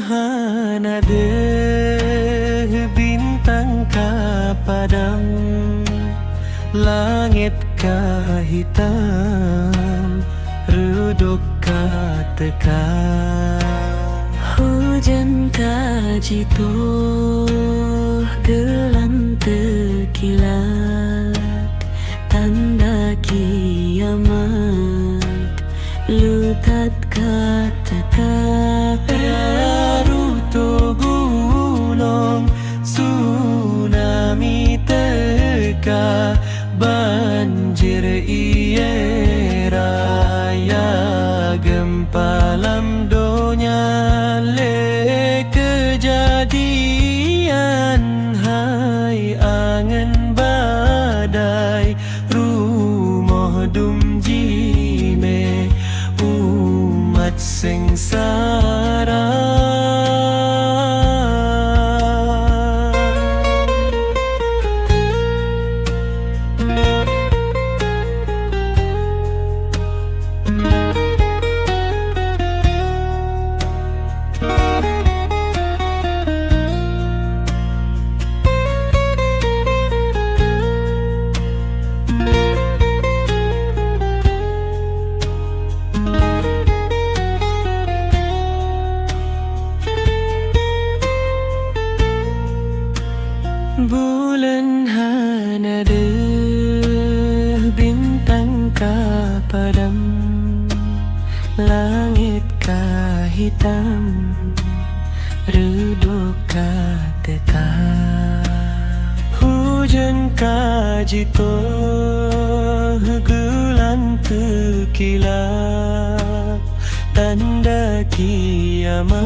hanade bintang ka padam, langit ka hitam, redup ka tekan. Hujan ka jituh gelang terkilat, tanda kiamat lutat katakan. Ruto gunung tsunami teka, banjir iye raya, gempa lam donya le kejadian. Hai angin badai rumoh dum jime, umat sengsara. Bulan hanade bintang ka padam, langit ka hitam, redup ka tekan. Hujan ka jituh gelang terkilat, tanda kiamat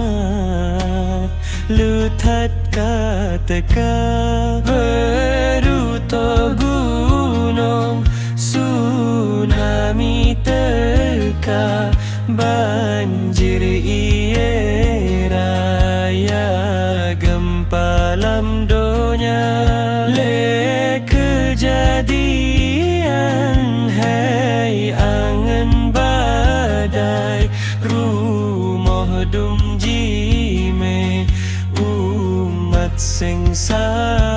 lutat katakan. Beruto gunung tsunami teka, banjir iye raya, gempa lam donya le kejadian. Hai angin badai rumoh dum jime, umat sengsara.